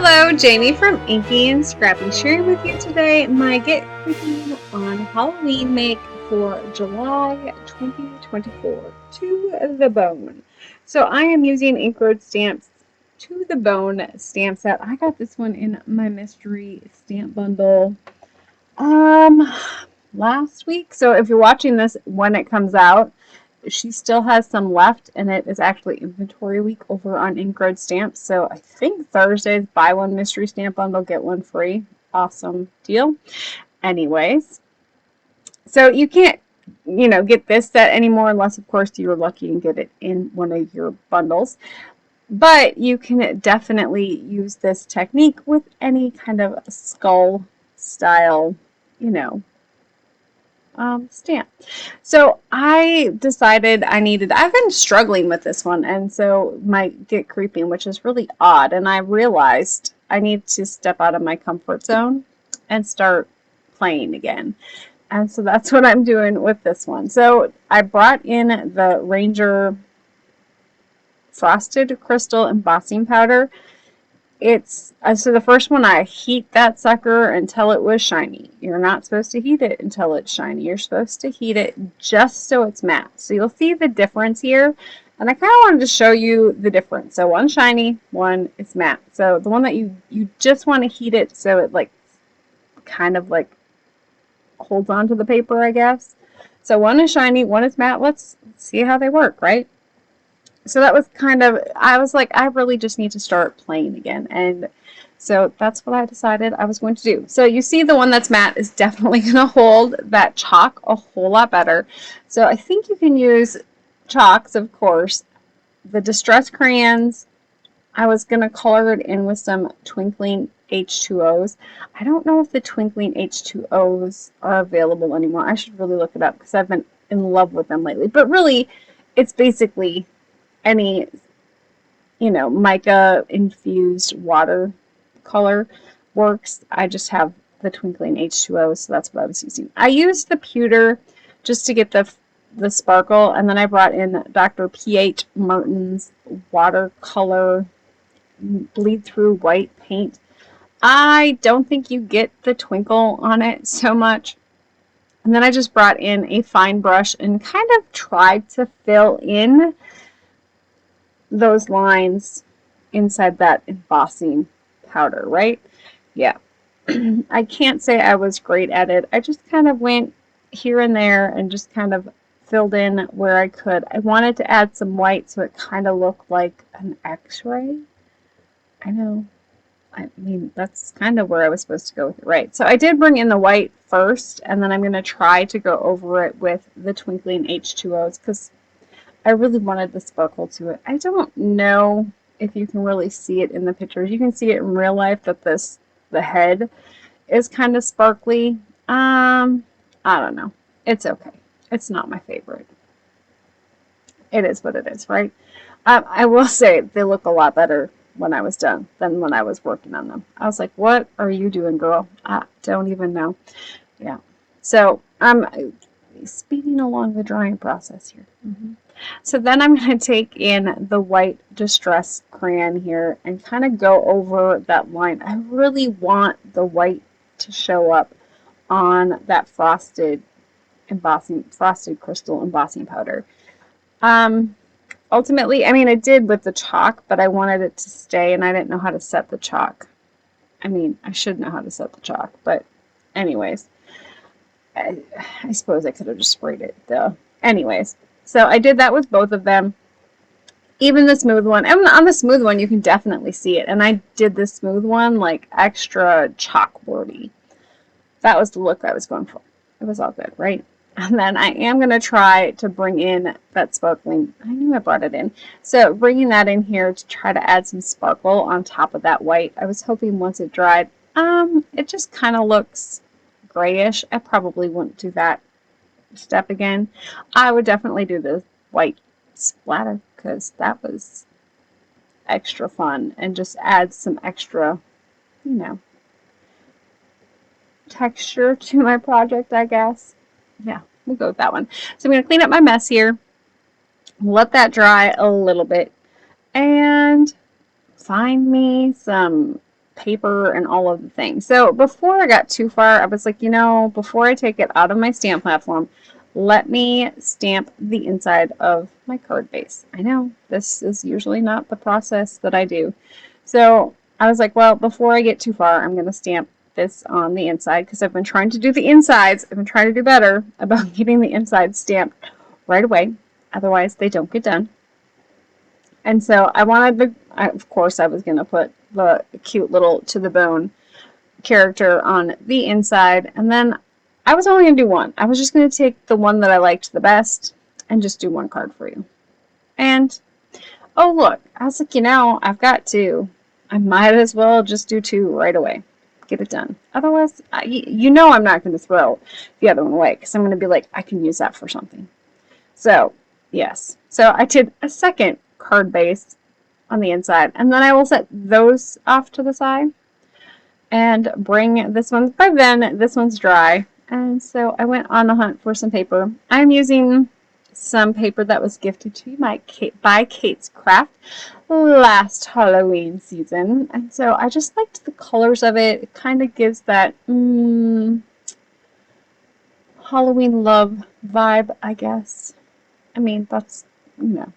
Hello, Jamie from Inky&Scrappy, sharing with you today my Get Creepy on Halloween make for July 2024, To the Bone. So I am using Ink Road Stamps To the Bone stamp set. I got this one in my mystery stamp bundle last week. So if you're watching this when it comes out, she still has some left, and it is actually inventory week over on Ink Road Stamps. So I think Thursday's buy one mystery stamp bundle, get one free. Awesome deal. Anyways, so you can't, get this set anymore unless, of course, you're lucky and get it in one of your bundles. But you can definitely use this technique with any kind of skull style, stamp. So I decided I've been struggling with this one, and so my Get Creeping, which is really odd, and I realized I need to step out of my comfort zone and start playing again. And so that's what I'm doing with this one. So I brought in the Ranger Frosted Crystal Embossing Powder. It's so the first one, I heat that sucker until it was shiny. You're not supposed to heat it until it's shiny. You're supposed to heat it just so it's matte. So you'll see the difference here. And I kind of wanted to show you the difference. So one shiny, one is matte. So the one that you just want to heat it so it kind of holds on to the paper, I guess. So one is shiny, one is matte. Let's see how they work, right? So that was I was like, I really just need to start playing again. And so that's what I decided I was going to do. So you see the one that's matte is definitely going to hold that chalk a whole lot better. So I think you can use chalks, of course. The distress crayons, I was going to color it in with some Twinkling H2Os. I don't know if the Twinkling H2Os are available anymore. I should really look it up because I've been in love with them lately. But really, it's basically any, mica infused watercolor works. I just have the Twinkling H2O, so that's what I was using. I used the Pewter just to get the sparkle, and then I brought in Dr.Ph Martin's watercolor bleed through white paint. I don't think you get the twinkle on it so much. And then I just brought in a fine brush and kind of tried to fill in those lines inside that embossing powder, right? Yeah. I can't say I was great at it. I just kind of went here and there and just kind of filled in where I could. I wanted to add some white so it kind of looked like an x-ray. I know. I mean, that's kind of where I was supposed to go with it, right? So I did bring in the white first, and then I'm going to try to go over it with the Twinkling H2Os because I really wanted the sparkle to it. I don't know if you can really see it in the pictures. You can see it in real life that the head is kind of sparkly. I don't know. It's okay. It's not my favorite. It is what it is, right? I will say they look a lot better when I was done than when I was working on them. I was like, what are you doing, girl? I don't even know. Yeah. So I'm speeding along the drying process here. So then I'm going to take in the white distress crayon here and kind of go over that line. I really want the white to show up on that frosted crystal embossing powder. Ultimately, I mean, I did with the chalk, but I wanted it to stay, and I didn't know how to set the chalk. I mean, I should know how to set the chalk, but anyways, I suppose I could have just sprayed it, though. Anyways. So I did that with both of them. Even the smooth one. And on the smooth one, you can definitely see it. And I did the smooth one extra chalkboardy. That was the look I was going for. It was all good, right? And then I am going to try to bring in that sparkling. I knew I brought it in. So bringing that in here to try to add some sparkle on top of that white. I was hoping once it dried, it just kind of looks grayish. I probably wouldn't do that step again. I would definitely do the white splatter because that was extra fun and just adds some extra, texture to my project, I guess. Yeah, we'll go with that one. So I'm going to clean up my mess here, let that dry a little bit, and find me some paper and all of the things. So before I got too far, I was like, you know, before I take it out of my stamp platform, let me stamp the inside of my card base. I know this is usually not the process that I do. So I was like, well, before I get too far, I'm going to stamp this on the inside because I've been trying to do the insides. I've been trying to do better about getting the insides stamped right away. Otherwise, they don't get done. And so I wanted of course, I was going to put the cute little to the bone character on the inside. And then I was only going to do one. I was just going to take the one that I liked the best and just do one card for you. And, oh, look, I was like, you know, I've got two. I might as well just do two right away. Get it done. Otherwise, you know I'm not going to throw the other one away because I'm going to be like, I can use that for something. So, yes. So I did a second card base on the inside, and then I will set those off to the side and bring this one. By then, this one's dry, and so I went on a hunt for some paper. I'm using some paper that was gifted to me by Kate's Craft last Halloween season, and so I just liked the colors of it. It kind of gives that Halloween love vibe, I guess. I mean, that's,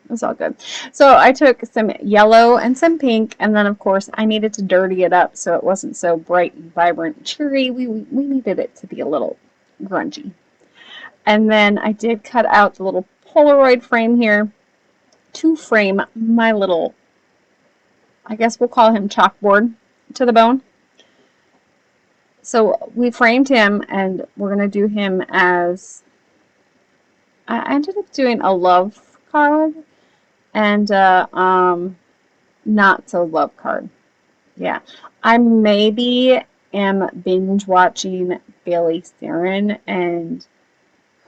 it's all good. So I took some yellow and some pink, and then, of course, I needed to dirty it up so it wasn't so bright and vibrant and cheery. We needed it to be a little grungy. And then I did cut out the little Polaroid frame here to frame my little, I guess we'll call him chalkboard to the bone. So we framed him, and we're going to do him as, I ended up doing a love card and not so love card. Yeah. I maybe am binge watching Bailey Theron and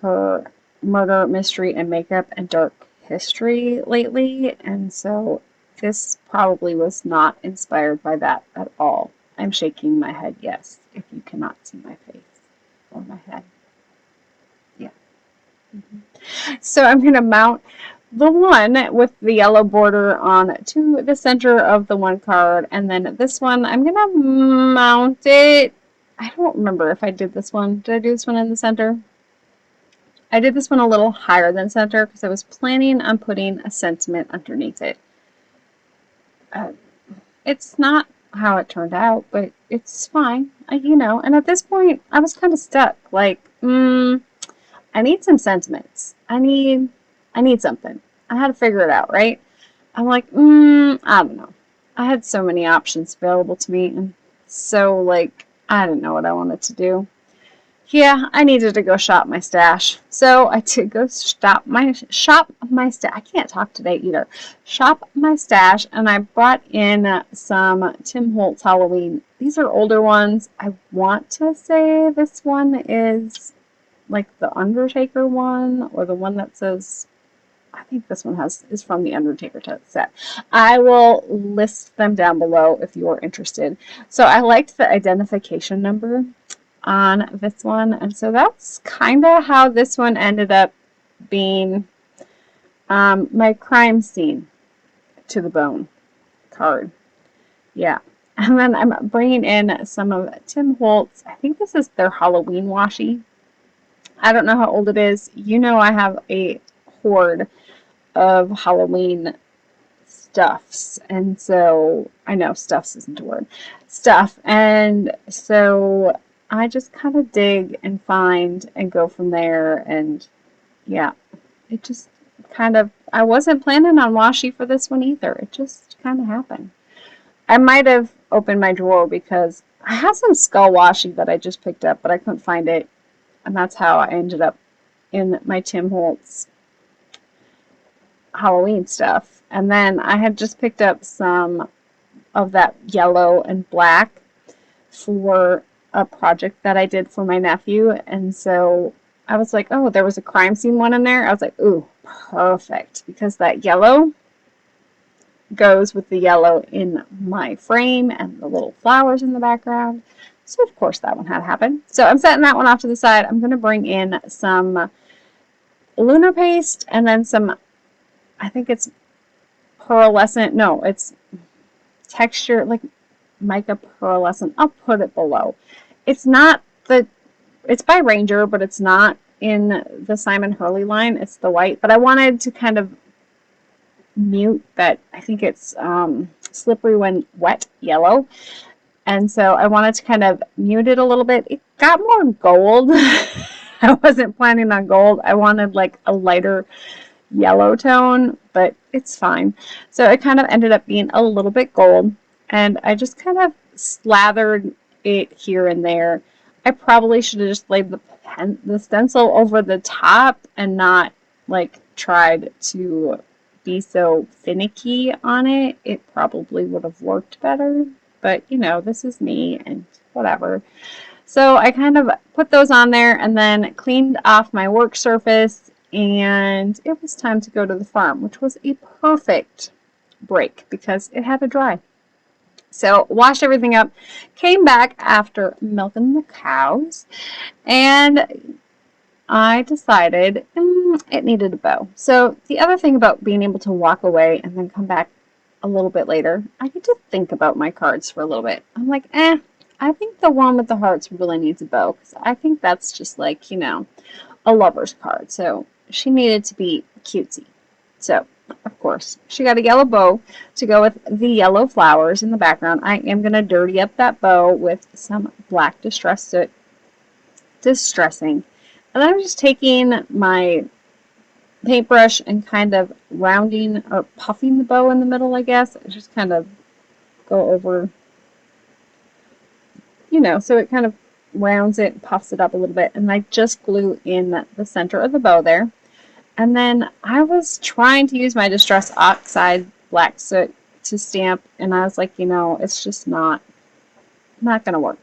her murder, mystery, and makeup and dark history lately, and so this probably was not inspired by that at all. I'm shaking my head yes, if you cannot see my face or my head. Yeah. So I'm going to mount the one with the yellow border on to the center of the one card, and then this one I'm going to mount it. I don't remember if I did this one. Did I do this one in the center? I did this one a little higher than center because I was planning on putting a sentiment underneath it. It's not how it turned out, but it's fine. And at this point, I was kind of stuck. Like, I need some sentiments. I need something. I had to figure it out, right? I'm like, I don't know. I had so many options available to me, and so, like, I didn't know what I wanted to do. Yeah, I needed to go shop my stash. So I did go shop my stash. I can't talk today either. Shop my stash, and I brought in some Tim Holtz Halloween. These are older ones. I want to say this one is like the Undertaker one, or the one that says, I think this one is from the Undertaker set. I will list them down below if you're interested. So I liked the identification number on this one, and so that's kind of how this one ended up being my crime scene to the bone card. Yeah. And then I'm bringing in some of Tim Holtz. I think this is their Halloween Washi. I don't know how old it is. I have a hoard of Halloween stuffs, and so I know stuffs isn't a word. Stuff, and so I just kind of dig and find and go from there, and yeah, it just kind of, I wasn't planning on washi for this one either. It just kind of happened. I might have opened my drawer because I have some skull washi that I just picked up, but I couldn't find it, and that's how I ended up in my Tim Holtz Halloween stuff. And then I had just picked up some of that yellow and black for a project that I did for my nephew, and so I was like, oh, there was a crime scene one in there. I was like, ooh, perfect, because that yellow goes with the yellow in my frame and the little flowers in the background. So of course that one had to happen. So I'm setting that one off to the side. I'm going to bring in some Lunar paste and then some, I think it's pearlescent, no, it's texture, like Mica Pearlescent. I'll put it below. It's not the, it's by Ranger, but it's not in the Simon Hurley line. It's the white, but I wanted to kind of mute that. I think it's slippery when wet yellow. And so I wanted to kind of mute it a little bit. It got more gold. I wasn't planning on gold. I wanted like a lighter yellow tone, but it's fine. So it kind of ended up being a little bit gold. And I just kind of slathered it here and there. I probably should have just laid the stencil over the top and not like tried to be so finicky on it. It probably would have worked better. But, you know, this is me and whatever. So I kind of put those on there and then cleaned off my work surface. And it was time to go to the farm, which was a perfect break because it had to dry. So washed everything up, came back after milking the cows, and I decided it needed a bow. So the other thing about being able to walk away and then come back a little bit later, I get to think about my cards for a little bit. I'm like, I think the one with the hearts really needs a bow because I think that's just like, you know, a lover's card. So she needed to be cutesy. So, of course, she got a yellow bow to go with the yellow flowers in the background. I am going to dirty up that bow with some black distress soot. Distressing. And then I'm just taking my paintbrush and kind of rounding or puffing the bow in the middle, I guess. Just kind of go over, you know, so it kind of rounds it, puffs it up a little bit. And I just glue in the center of the bow there. And then I was trying to use my Distress Oxide black soot to stamp, and I was like, you know, it's just not going to work.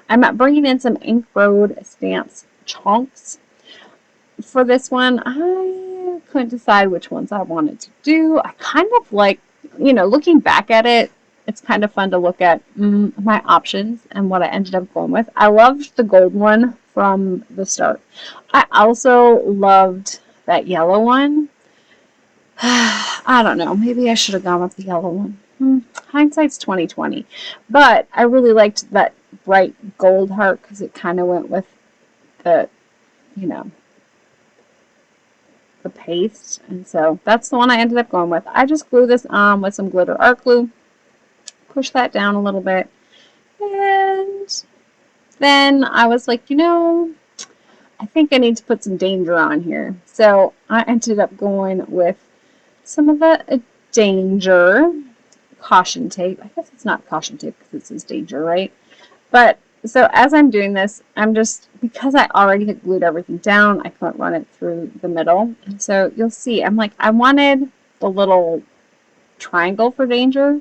I'm bringing in some Ink Road Stamps Chonks. For this one, I couldn't decide which ones I wanted to do. I kind of like, you know, looking back at it, it's kind of fun to look at my options and what I ended up going with. I loved the gold one from the start. I also loved that yellow one. I don't know. Maybe I should have gone with the yellow one. Hindsight's 20/20. But I really liked that bright gold heart because it kind of went with the, you know, the paste. And so that's the one I ended up going with. I just glue this on with some glitter art glue. Push that down a little bit. And then I was like, you know, I think I need to put some danger on here. So I ended up going with some of the danger caution tape. I guess it's not caution tape because it says danger, right? But so as I'm doing this, I'm just, because I already had glued everything down, I couldn't run it through the middle. And so you'll see, I'm like, I wanted the little triangle for danger,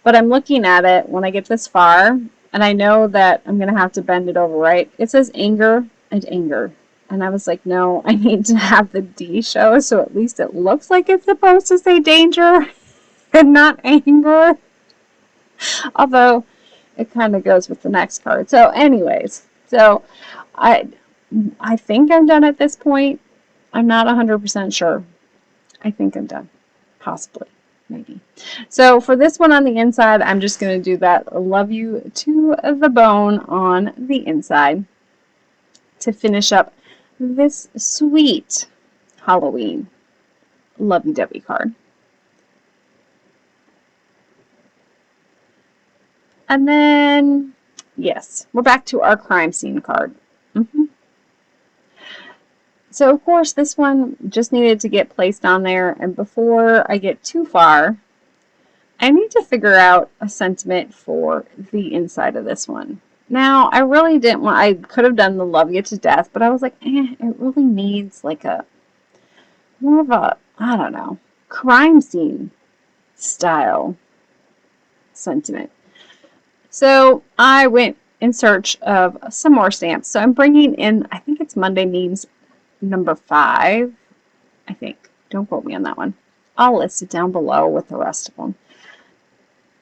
but I'm looking at it when I get this far, and I know that I'm going to have to bend it over, right? It says anger and anger. And I was like, no, I need to have the D show so at least it looks like it's supposed to say danger and not anger. Although it kind of goes with the next card. So anyways, so I think I'm done at this point. I'm not 100% sure. I think I'm done. Possibly. Maybe. So for this one on the inside, I'm just going to do that love you to the bone on the inside to finish up this sweet Halloween lovey-dovey card. And then, yes, we're back to our crime scene card. So, of course, this one just needed to get placed on there. And before I get too far, I need to figure out a sentiment for the inside of this one. Now, I really didn't want, I could have done the love you to death, but I was like, it really needs like a, more of a, I don't know, crime scene style sentiment. So I went in search of some more stamps. So I'm bringing in, I think it's Monday Memes number 5, I think. Don't quote me on that one. I'll list it down below with the rest of them.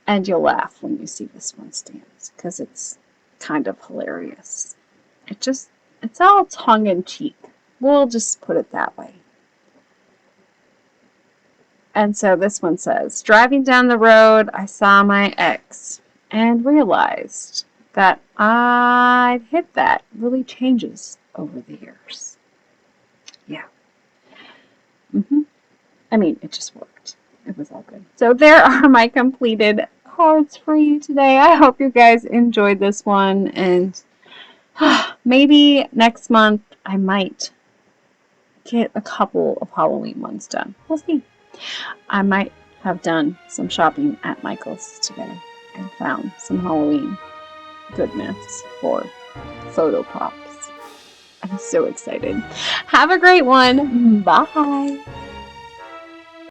And you'll laugh when you see this one stamps because it's kind of hilarious. It's all tongue-in-cheek. We'll just put it that way. And so this one says, driving down the road, I saw my ex. and realized that I'd hit that really changes over the years. Yeah. I mean, it just worked. It was all good. So there are my completed cards for you today. I hope you guys enjoyed this one, and maybe next month I might get a couple of Halloween ones done. We'll see. I might have done some shopping at Michael's today and found some Halloween goodness for photo props. I'm so excited. Have a great one. Bye.